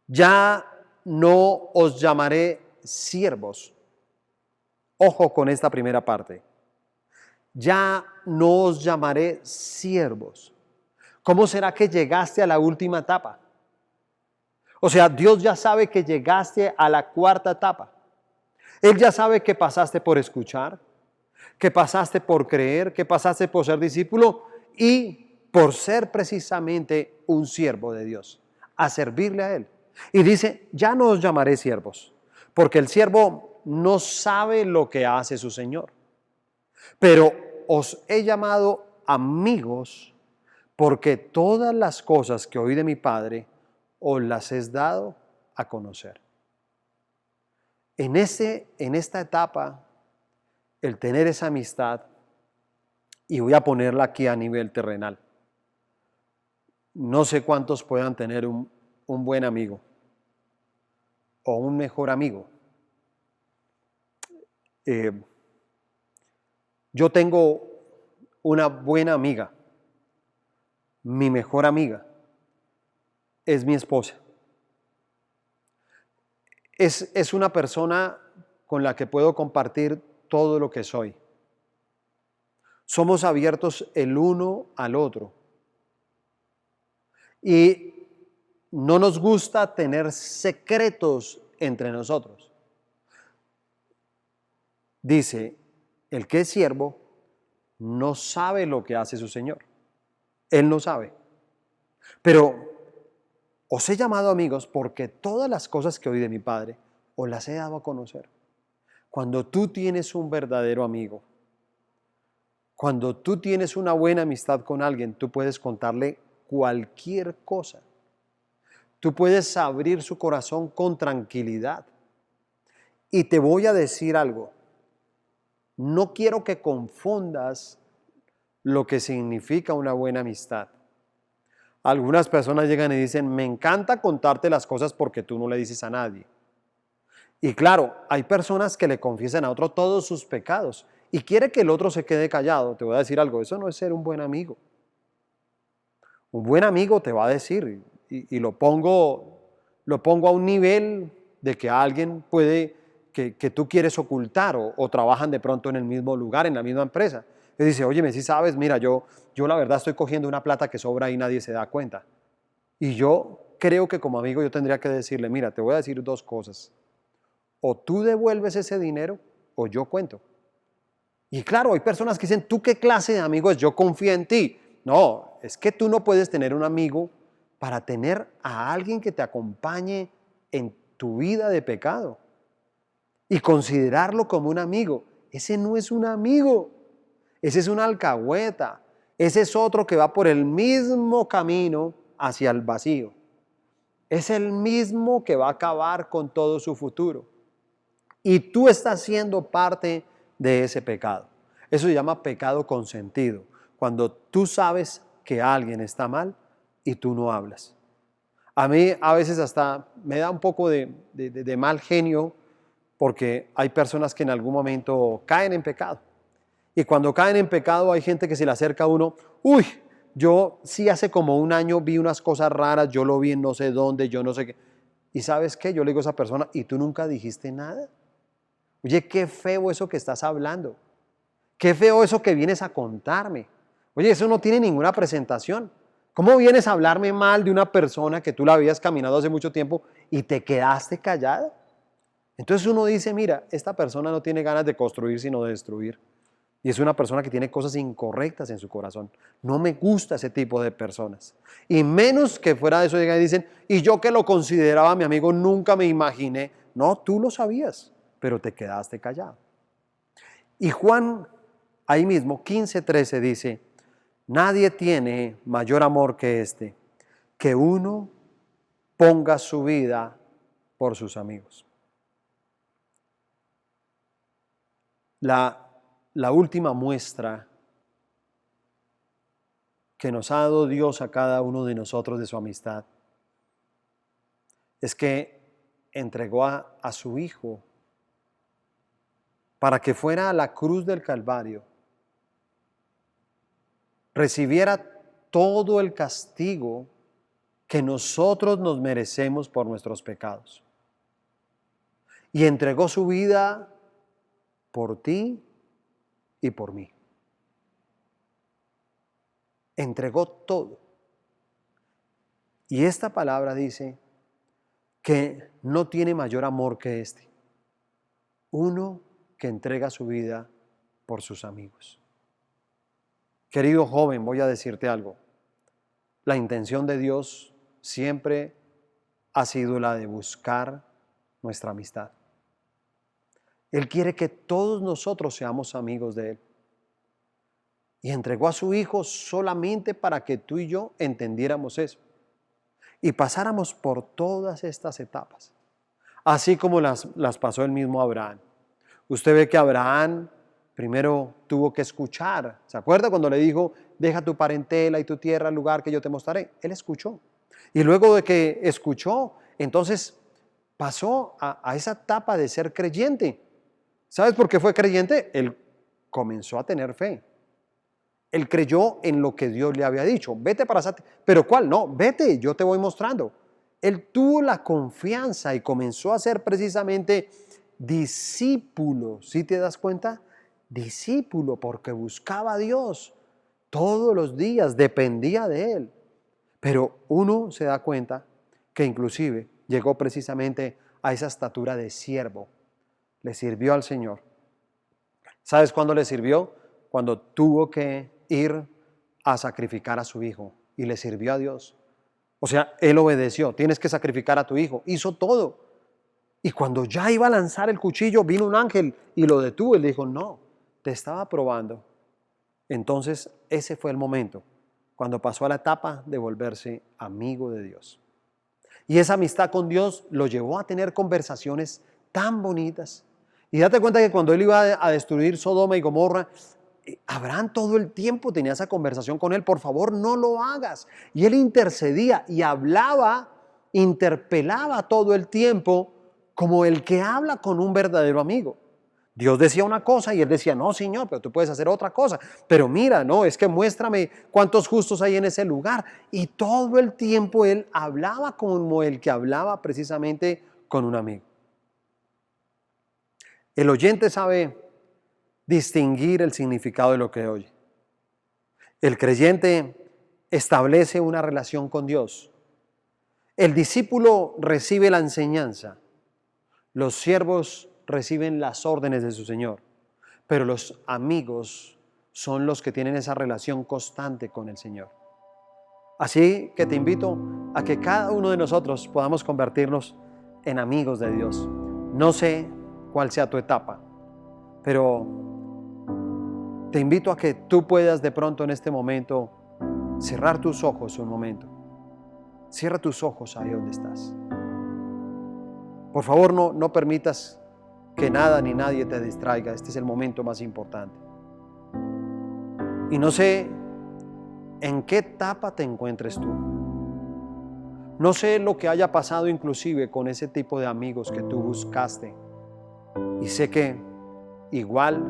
Ya no os llamaré siervos. Ojo con esta primera parte. Ya no os llamaré siervos. ¿Cómo será que llegaste a la última etapa? O sea, Dios ya sabe que llegaste a la cuarta etapa. Él ya sabe que pasaste por escuchar, que pasaste por creer, que pasaste por ser discípulo y por ser precisamente un siervo de Dios, a servirle a Él. Y dice, ya no os llamaré siervos, porque el siervo no sabe lo que hace su Señor. Pero os he llamado amigos, porque todas las cosas que oí de mi Padre os las he dado a conocer. En esta etapa, el tener esa amistad, y voy a ponerla aquí a nivel terrenal, no sé cuántos puedan tener un buen amigo o un mejor amigo. Yo tengo una buena amiga. Mi mejor amiga es mi esposa. Es una persona con la que puedo compartir todo lo que soy. Somos abiertos el uno al otro. Y no nos gusta tener secretos entre nosotros. Dice, el que es siervo no sabe lo que hace su Señor. Él no sabe. Pero os he llamado amigos porque todas las cosas que oí de mi Padre os las he dado a conocer. Cuando tú tienes un verdadero amigo, cuando tú tienes una buena amistad con alguien, tú puedes contarle cualquier cosa. Tú puedes abrir su corazón con tranquilidad. Y te voy a decir algo. No quiero que confundas lo que significa una buena amistad. Algunas personas llegan y dicen, me encanta contarte las cosas porque tú no le dices a nadie. Y claro, hay personas que le confiesan a otro todos sus pecados y quiere que el otro se quede callado. Te voy a decir algo, eso no es ser un buen amigo. Un buen amigo te va a decir, y lo pongo a un nivel de que alguien puede, que tú quieres ocultar o trabajan de pronto en el mismo lugar, en la misma empresa. Y dice, óyeme, si sabes, mira, yo la verdad estoy cogiendo una plata que sobra y nadie se da cuenta. Y yo creo que como amigo yo tendría que decirle, mira, te voy a decir dos cosas. O tú devuelves ese dinero o yo cuento. Y claro, hay personas que dicen, ¿tú qué clase de amigo es? Yo confío en ti. No, es que tú no puedes tener un amigo para tener a alguien que te acompañe en tu vida de pecado y considerarlo como un amigo. Ese no es un amigo, ese es una alcahueta, ese es otro que va por el mismo camino hacia el vacío. Es el mismo que va a acabar con todo su futuro. Y tú estás siendo parte de ese pecado. Eso se llama pecado consentido. Cuando tú sabes que alguien está mal y tú no hablas. A mí a veces hasta me da un poco de mal genio porque hay personas que en algún momento caen en pecado. Y cuando caen en pecado hay gente que se le acerca a uno, uy, yo sí hace como un año vi unas cosas raras, yo lo vi en no sé dónde, yo no sé qué. ¿Y sabes qué? Yo le digo a esa persona, ¿y tú nunca dijiste nada? Oye, qué feo eso que estás hablando. Qué feo eso que vienes a contarme. Oye, eso no tiene ninguna presentación. ¿Cómo vienes a hablarme mal de una persona que tú la habías caminado hace mucho tiempo y te quedaste callado? Entonces uno dice, mira, esta persona no tiene ganas de construir sino de destruir. Y es una persona que tiene cosas incorrectas en su corazón. No me gusta ese tipo de personas. Y menos que fuera de eso llegan y dicen, y yo que lo consideraba mi amigo nunca me imaginé. No, tú lo sabías, pero te quedaste callado. Y Juan, ahí mismo, 15:13 dice, nadie tiene mayor amor que este, que uno ponga su vida por sus amigos. La última muestra que nos ha dado Dios a cada uno de nosotros de su amistad es que entregó a su Hijo para que fuera a la cruz del Calvario, recibiera todo el castigo que nosotros nos merecemos por nuestros pecados. Y entregó su vida por ti y por mí. Entregó todo. Y esta palabra dice que no tiene mayor amor que este. Uno que entrega su vida por sus amigos. Querido joven, voy a decirte algo. La intención de Dios siempre ha sido la de buscar nuestra amistad. Él quiere que todos nosotros seamos amigos de Él. Y entregó a su Hijo solamente para que tú y yo entendiéramos eso. Y pasáramos por todas estas etapas. Así como las pasó el mismo Abraham. Usted ve que Abraham primero tuvo que escuchar. ¿Se acuerda cuando le dijo, deja tu parentela y tu tierra al lugar que yo te mostraré? Él escuchó. Y luego de que escuchó, entonces pasó a esa etapa de ser creyente. ¿Sabes por qué fue creyente? Él comenzó a tener fe. Él creyó en lo que Dios le había dicho. Vete para Sati. ¿Pero cuál? No, vete, yo te voy mostrando. Él tuvo la confianza y comenzó a ser precisamente discípulo. ¿Sí te das cuenta? Discípulo, porque buscaba a Dios todos los días, dependía de Él. Pero uno se da cuenta que inclusive llegó precisamente a esa estatura de siervo. Le sirvió al Señor. ¿Sabes cuándo le sirvió? Cuando tuvo que ir a sacrificar a su hijo y le sirvió a Dios. O sea, él obedeció. Tienes que sacrificar a tu hijo. Hizo todo. Y cuando ya iba a lanzar el cuchillo, vino un ángel y lo detuvo. Él dijo, no, te estaba probando. Entonces ese fue el momento cuando pasó a la etapa de volverse amigo de Dios. Y esa amistad con Dios lo llevó a tener conversaciones tan bonitas. Y date cuenta que cuando él iba a destruir Sodoma y Gomorra, Abraham todo el tiempo tenía esa conversación con él, por favor no lo hagas. Y él intercedía y hablaba, interpelaba todo el tiempo como el que habla con un verdadero amigo. Dios decía una cosa y él decía, no, Señor, pero tú puedes hacer otra cosa. Pero mira, no, es que muéstrame cuántos justos hay en ese lugar. Y todo el tiempo él hablaba como el que hablaba precisamente con un amigo. El oyente sabe distinguir el significado de lo que oye. El creyente establece una relación con Dios. El discípulo recibe la enseñanza. Los siervos reciben las órdenes de su Señor, pero los amigos son los que tienen esa relación constante con el Señor. Así que te invito a que cada uno de nosotros podamos convertirnos en amigos de Dios. No sé cuál sea tu etapa, pero te invito a que tú puedas de pronto en este momento cerrar tus ojos un momento. Cierra tus ojos ahí donde estás. Por favor, no permitas que nada ni nadie te distraiga. Este es el momento más importante. Y no sé en qué etapa te encuentres tú. No sé lo que haya pasado inclusive con ese tipo de amigos que tú buscaste. Y sé que igual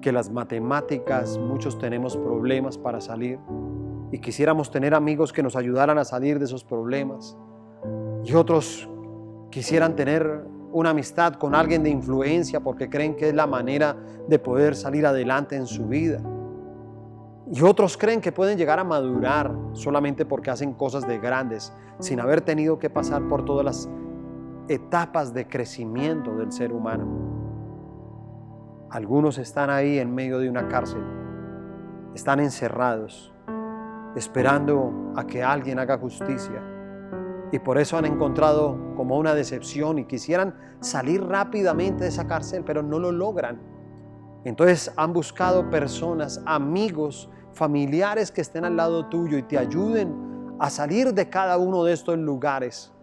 que las matemáticas, muchos tenemos problemas para salir. Y quisiéramos tener amigos que nos ayudaran a salir de esos problemas. Y otros quisieran tener una amistad con alguien de influencia porque creen que es la manera de poder salir adelante en su vida. Y otros creen que pueden llegar a madurar solamente porque hacen cosas de grandes, sin haber tenido que pasar por todas las etapas de crecimiento del ser humano. Algunos están ahí en medio de una cárcel, están encerrados, esperando a que alguien haga justicia. Y por eso han encontrado como una decepción y quisieran salir rápidamente de esa cárcel, pero no lo logran. Entonces han buscado personas, amigos, familiares que estén al lado tuyo y te ayuden a salir de cada uno de estos lugares.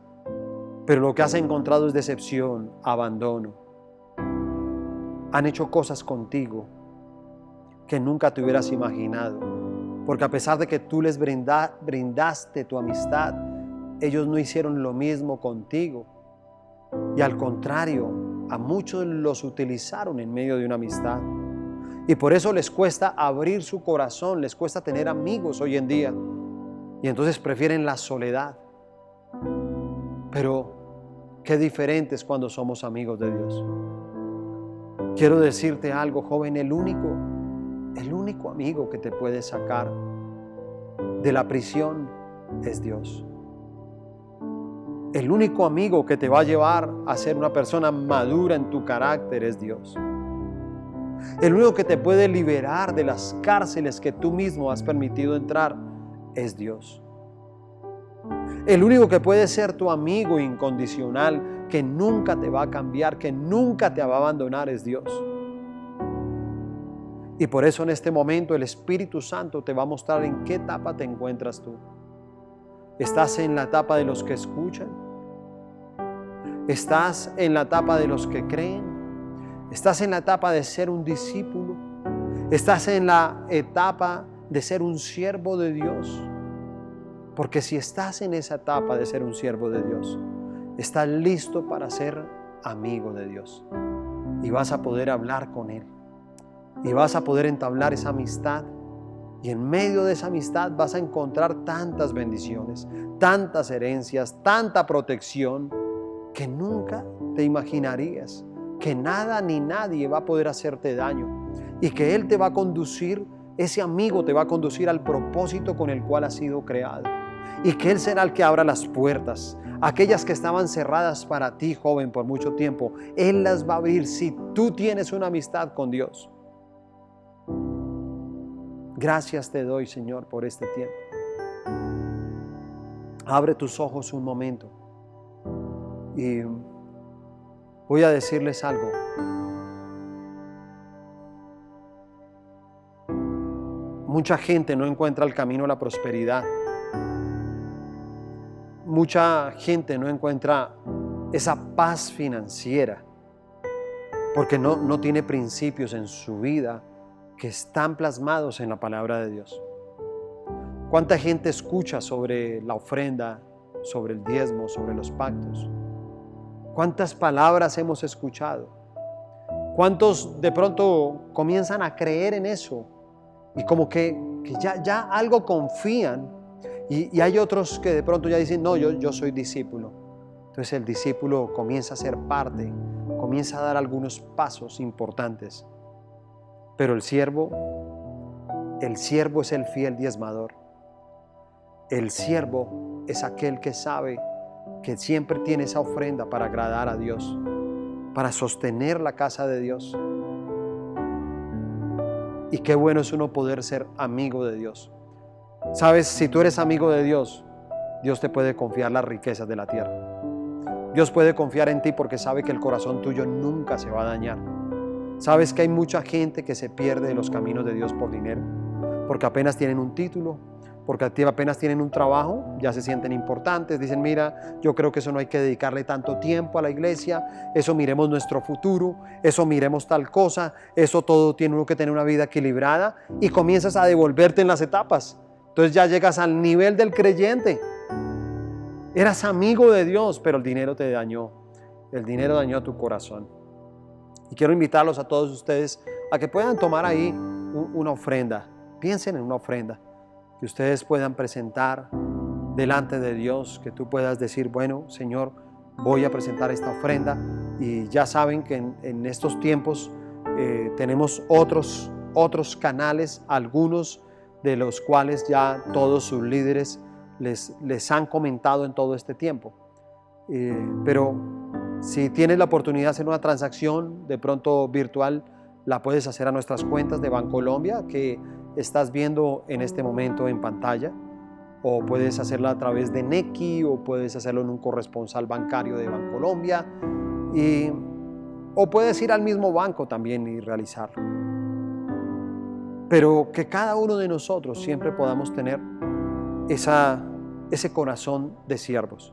Pero lo que has encontrado es decepción, abandono. Han hecho cosas contigo que nunca te hubieras imaginado. Porque a pesar de que tú les brindaste tu amistad, ellos no hicieron lo mismo contigo. Y al contrario, a muchos los utilizaron en medio de una amistad. Y por eso les cuesta abrir su corazón, les cuesta tener amigos hoy en día. Y entonces prefieren la soledad. Pero qué diferente es cuando somos amigos de Dios. Quiero decirte algo, joven, el único amigo que te puede sacar de la prisión es Dios. El único amigo que te va a llevar a ser una persona madura en tu carácter es Dios. El único que te puede liberar de las cárceles que tú mismo has permitido entrar es Dios. El único que puede ser tu amigo incondicional, que nunca te va a cambiar, que nunca te va a abandonar, es Dios. Y por eso en este momento el Espíritu Santo te va a mostrar en qué etapa te encuentras tú. ¿Estás en la etapa de los que escuchan? ¿Estás en la etapa de los que creen? ¿Estás en la etapa de ser un discípulo? ¿Estás en la etapa de ser un siervo de Dios? Porque si estás en esa etapa de ser un siervo de Dios, estás listo para ser amigo de Dios. Y vas a poder hablar con Él. Y vas a poder entablar esa amistad. Y en medio de esa amistad vas a encontrar tantas bendiciones, tantas herencias, tanta protección, que nunca te imaginarías que nada ni nadie va a poder hacerte daño. Y que Él te va a conducir, ese amigo te va a conducir al propósito con el cual has sido creado. Y que Él será el que abra las puertas, aquellas que estaban cerradas para ti, joven, por mucho tiempo. Él las va a abrir si tú tienes una amistad con Dios. Gracias te doy, Señor, por este tiempo. Abre tus ojos un momento y Voy a decirles algo. Mucha gente no encuentra el camino a la prosperidad. Mucha gente no encuentra esa paz financiera porque no tiene principios en su vida que están plasmados en la palabra de Dios. ¿Cuánta gente escucha sobre la ofrenda, sobre el diezmo, sobre los pactos? ¿Cuántas palabras hemos escuchado? ¿Cuántos de pronto comienzan a creer en eso? Y como que ya algo confían. Y hay otros que de pronto ya dicen, no, yo soy discípulo. Entonces el discípulo comienza a ser parte, comienza a dar algunos pasos importantes. Pero el siervo es el fiel diezmador. El siervo es aquel que sabe que siempre tiene esa ofrenda para agradar a Dios, para sostener la casa de Dios. Y qué bueno es uno poder ser amigo de Dios. Sabes, si tú eres amigo de Dios, Dios te puede confiar las riquezas de la tierra. Dios puede confiar en ti porque sabe que el corazón tuyo nunca se va a dañar. Sabes que hay mucha gente que se pierde de los caminos de Dios por dinero, porque apenas tienen un título, porque apenas tienen un trabajo, ya se sienten importantes, dicen, mira, yo creo que eso no hay que dedicarle tanto tiempo a la iglesia, eso miremos nuestro futuro, eso miremos tal cosa, eso todo tiene uno que tener una vida equilibrada, y comienzas a devolverte en las etapas. Entonces ya llegas al nivel del creyente. Eras amigo de Dios, pero el dinero te dañó. El dinero dañó tu corazón. Y quiero invitarlos a todos ustedes a que puedan tomar ahí una ofrenda. Piensen en una ofrenda que ustedes puedan presentar delante de Dios, que tú puedas decir, bueno, Señor, voy a presentar esta ofrenda. Y ya saben que en estos tiempos tenemos otros canales, algunos de los cuales ya todos sus líderes les han comentado en todo este tiempo. Pero si tienes la oportunidad de hacer una transacción de pronto virtual, la puedes hacer a nuestras cuentas de Bancolombia que estás viendo en este momento en pantalla, o puedes hacerla a través de Nequi, o puedes hacerlo en un corresponsal bancario de Bancolombia, o puedes ir al mismo banco también y realizarlo. Pero que cada uno de nosotros siempre podamos tener ese corazón de siervos,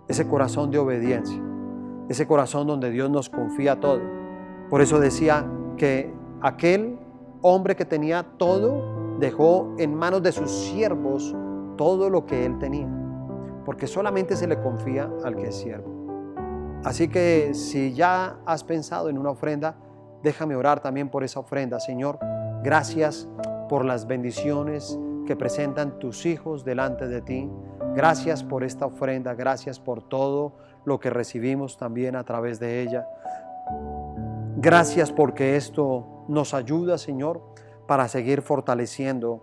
ese corazón de obediencia, ese corazón donde Dios nos confía todo. Por eso decía que aquel hombre que tenía todo dejó en manos de sus siervos todo lo que él tenía, porque solamente se le confía al que es siervo. Así que si ya has pensado en una ofrenda, déjame orar también por esa ofrenda. Señor, gracias por las bendiciones que presentan tus hijos delante de ti. Gracias por esta ofrenda, gracias por todo lo que recibimos también a través de ella. Gracias porque esto nos ayuda, Señor, para seguir fortaleciendo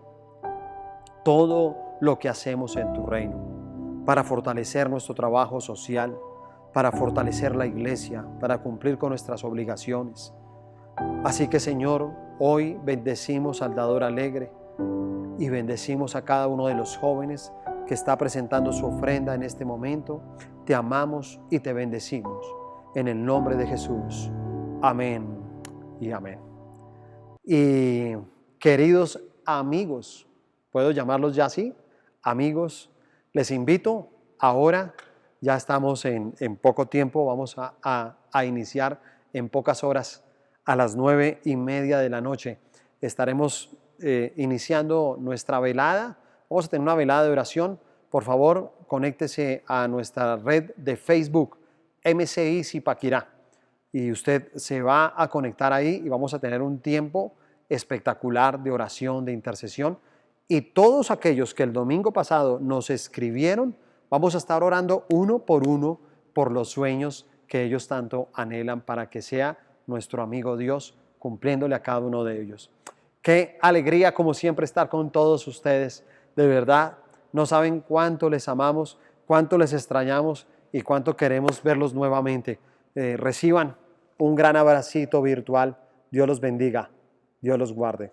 todo lo que hacemos en tu reino, para fortalecer nuestro trabajo social, para fortalecer la iglesia, para cumplir con nuestras obligaciones. Así que, Señor, hoy bendecimos al dador alegre y bendecimos a cada uno de los jóvenes que está presentando su ofrenda en este momento. Te amamos y te bendecimos en el nombre de Jesús. Amén y amén. Y queridos amigos, ¿puedo llamarlos ya así? Amigos, les invito ahora, ya estamos en poco tiempo, vamos a iniciar en pocas horas, a las 9:30 de la noche. Estaremos iniciando nuestra velada. Vamos a tener una velada de oración. Por favor, conéctese a nuestra red de Facebook, MCI Zipaquirá. Y usted se va a conectar ahí y vamos a tener un tiempo espectacular de oración, de intercesión. Y todos aquellos que el domingo pasado nos escribieron, vamos a estar orando uno por los sueños que ellos tanto anhelan para que sea nuestro amigo Dios cumpliéndole a cada uno de ellos. Qué alegría como siempre estar con todos ustedes. De verdad, no saben cuánto les amamos, cuánto les extrañamos y cuánto queremos verlos nuevamente. Reciban un gran abracito virtual. Dios los bendiga. Dios los guarde.